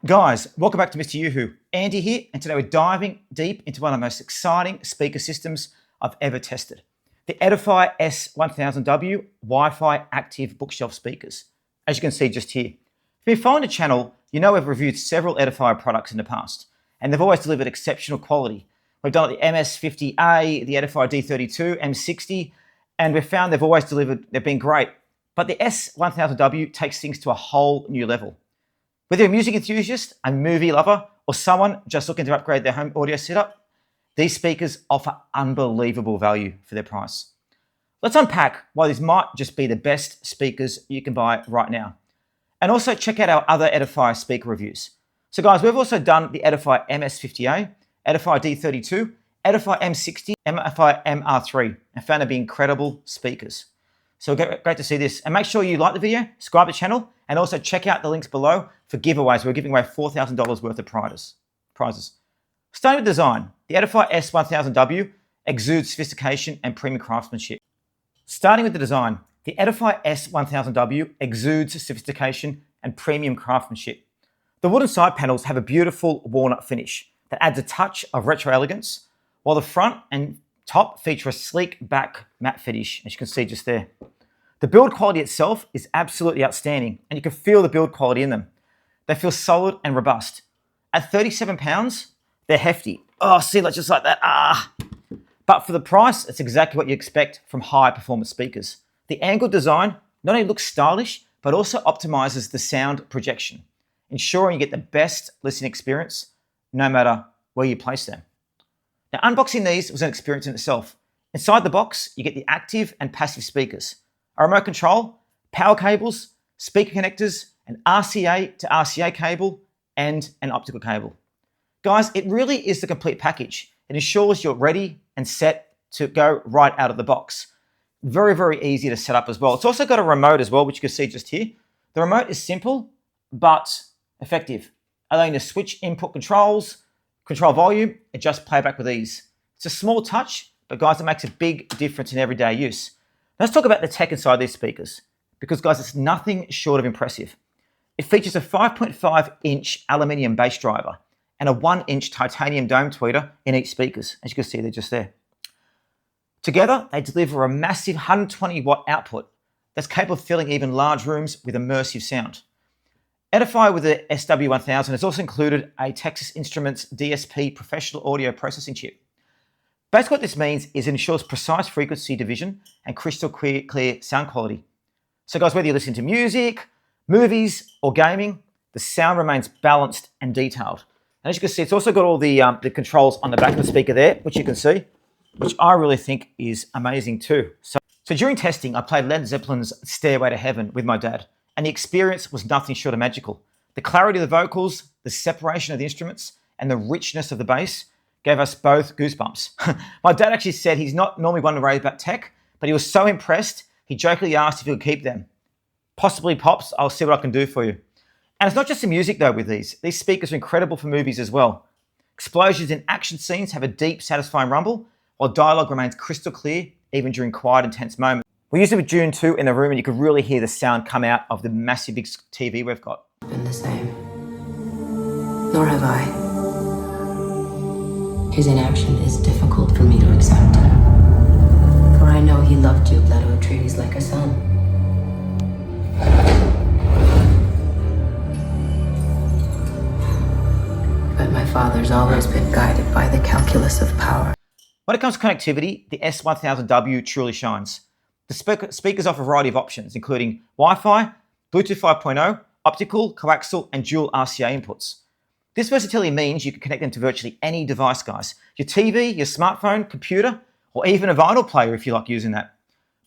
Guys, welcome back to Mr. Yoo-Hoo. Andy here, and today we're diving deep into one of the most exciting speaker systems I've ever tested. The Edifier S1000W Wi-Fi active bookshelf speakers. As you can see just here. If you've been following the channel, you know we've reviewed several Edifier products in the past, and they've always delivered exceptional quality. We've done the MS50A, the Edifier D32, M60, and we've found they've always delivered, they've been great. But the S1000W takes things to a whole new level. Whether you're a music enthusiast, a movie lover, or someone just looking to upgrade their home audio setup, these speakers offer unbelievable value for their price. Let's unpack why these might just be the best speakers you can buy right now. And also check out our other Edifier speaker reviews. So guys, we've also done the Edifier MS50A, Edifier D32, Edifier M60, Edifier MR3, and found them to be incredible speakers. So great to see this. And make sure you like the video, subscribe to the channel, and also check out the links below for giveaways. We're giving away $4,000 worth of prizes. Starting with design, the Edifier S1000W exudes sophistication and premium craftsmanship. Starting with the design, the Edifier S1000W exudes sophistication and premium craftsmanship. The wooden side panels have a beautiful walnut finish that adds a touch of retro elegance, while the front and top feature a sleek back matte finish, as you can see just there. The build quality itself is absolutely outstanding, and you can feel the build quality in them. They feel solid and robust. At £37, they're hefty. Oh, see, like just like that. But for the price, it's exactly what you expect from high performance speakers. The angled design not only looks stylish, but also optimizes the sound projection, ensuring you get the best listening experience no matter where you place them. Now, unboxing these was an experience in itself. Inside the box, you get the active and passive speakers, a remote control, power cables, speaker connectors, an RCA to RCA cable, and an optical cable. Guys, it really is the complete package. It ensures you're ready and set to go right out of the box. Very, very easy to set up as well. It's also got a remote as well, which you can see just here. The remote is simple, but effective, allowing you to switch input controls, control volume, adjust playback with ease. It's a small touch, but guys, it makes a big difference in everyday use. Let's talk about the tech inside these speakers, because guys, it's nothing short of impressive. It features a 5.5-inch aluminium bass driver and a 1-inch titanium dome tweeter in each speakers. As you can see, they're just there. Together, they deliver a massive 120-watt output that's capable of filling even large rooms with immersive sound. Edifier with the SW1000 has also included a Texas Instruments DSP professional audio processing chip. Basically what this means is it ensures precise frequency division and crystal clear sound quality. So guys, whether you listen to music, movies, or gaming, the sound remains balanced and detailed. And as you can see, it's also got all the controls on the back of the speaker there, which you can see, which I really think is amazing too. So during testing, I played Led Zeppelin's Stairway to Heaven with my dad, and the experience was nothing short of magical. The clarity of the vocals, the separation of the instruments, and the richness of the bass gave us both goosebumps. My dad actually said he's not normally one to worry about tech, but he was so impressed, he jokingly asked if he could keep them. Possibly, Pops, I'll see what I can do for you. And it's not just the music though with these. These speakers are incredible for movies as well. Explosions in action scenes have a deep, satisfying rumble, while dialogue remains crystal clear, even during quiet, intense moments. We used it with June 2 in a room, and you could really hear the sound come out of the massive big TV we've got. Been the same. Nor have I. His inaction is difficult for me to accept. For I know he loved you, Leto Atreides, like a son. But my father's always been guided by the calculus of power. When it comes to connectivity, the S1000W truly shines. The speakers offer a variety of options, including Wi-Fi, Bluetooth 5.0, optical, coaxial, and dual RCA inputs. This versatility means you can connect them to virtually any device, guys. Your TV, your smartphone, computer, or even a vinyl player if you like using that.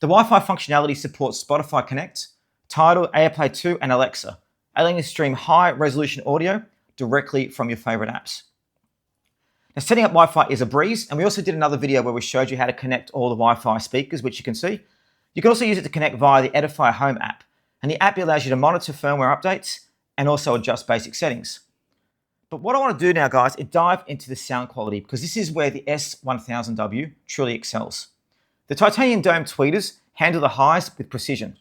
The Wi-Fi functionality supports Spotify Connect, Tidal, AirPlay 2, and Alexa, allowing you to stream high-resolution audio directly from your favorite apps. Now, setting up Wi-Fi is a breeze, and we also did another video where we showed you how to connect all the Wi-Fi speakers, which you can see. You can also use it to connect via the Edifier Home app, and the app allows you to monitor firmware updates and also adjust basic settings. But what I want to do now, guys, is dive into the sound quality, because this is where the S1000W truly excels. The titanium dome tweeters handle the highs with precision.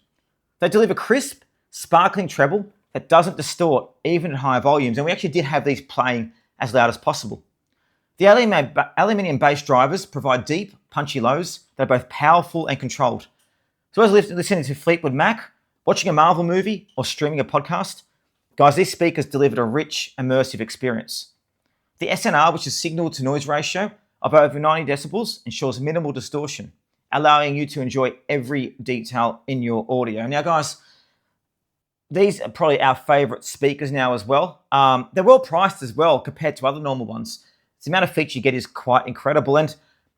They deliver crisp, sparkling treble that doesn't distort even at higher volumes, and we actually did have these playing as loud as possible. The aluminium bass drivers provide deep, punchy lows that are both powerful and controlled. So as listening to Fleetwood Mac, watching a Marvel movie, or streaming a podcast, guys, these speakers delivered a rich, immersive experience. The SNR, which is signal-to-noise ratio of over 90 decibels, ensures minimal distortion, allowing you to enjoy every detail in your audio. Now, guys, these are probably our favorite speakers now as well. They're well priced as well compared to other normal ones. The amount of feature you get is quite incredible, and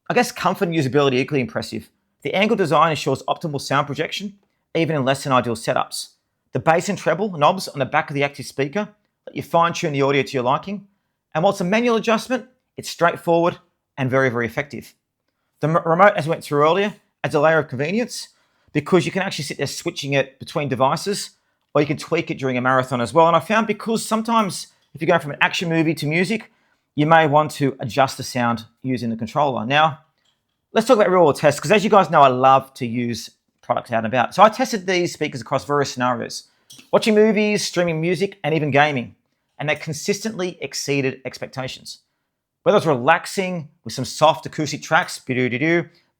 I guess comfort and usability are equally impressive. The angle design ensures optimal sound projection, even in less than ideal setups. The bass and treble knobs on the back of the active speaker let you fine-tune the audio to your liking, and while it's a manual adjustment, it's straightforward and very, very effective. The remote, as we went through earlier, adds a layer of convenience because you can actually sit there switching it between devices, or you can tweak it during a marathon as well. And I found because sometimes if you're going from an action movie to music, you may want to adjust the sound using the controller. Now, let's talk about real-world tests, because as you guys know, I love to use products out and about. So I tested these speakers across various scenarios, watching movies, streaming music, and even gaming, and they consistently exceeded expectations. Whether it's relaxing with some soft acoustic tracks,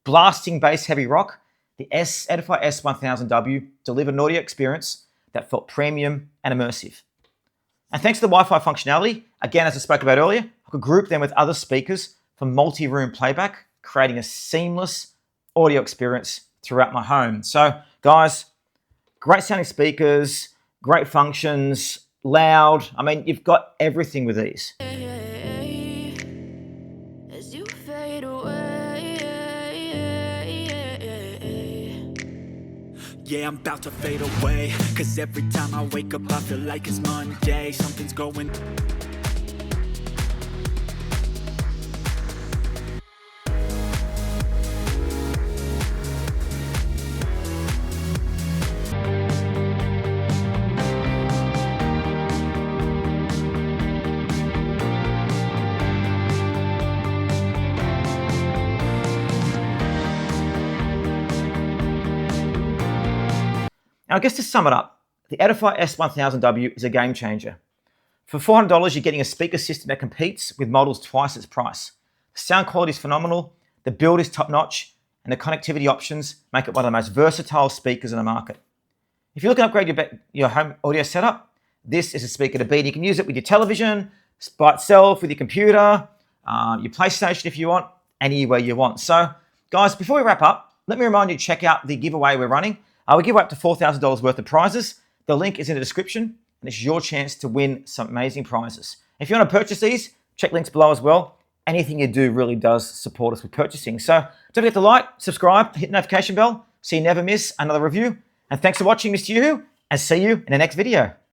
blasting bass-heavy rock, the Edifier S1000W delivered an audio experience that felt premium and immersive. And thanks to the Wi-Fi functionality, again, as I spoke about earlier, I could group them with other speakers for multi-room playback, creating a seamless audio experience throughout my home. So, guys, great sounding speakers, great functions, loud. I mean, you've got everything with these. As you fade away, yeah, I'm about to fade away. Cause every time I wake up, I feel like it's Monday. Something's going. Now, I guess to sum it up, the Edifier S1000W is a game changer. For $400, you're getting a speaker system that competes with models twice its price. The sound quality is phenomenal, the build is top-notch, and the connectivity options make it one of the most versatile speakers in the market. If you're looking to upgrade your home audio setup, this is a speaker to beat. You can use it with your television, by itself, with your computer, your PlayStation if you want, anywhere you want. So, guys, before we wrap up, let me remind you to check out the giveaway we're running. We give away up to $4,000 worth of prizes. The link is in the description, and it's your chance to win some amazing prizes. If you want to purchase these, check links below as well. Anything you do really does support us with purchasing. So don't forget to like, subscribe, hit the notification bell so you never miss another review. And thanks for watching, Mr. Yoo-Hoo, and see you in the next video.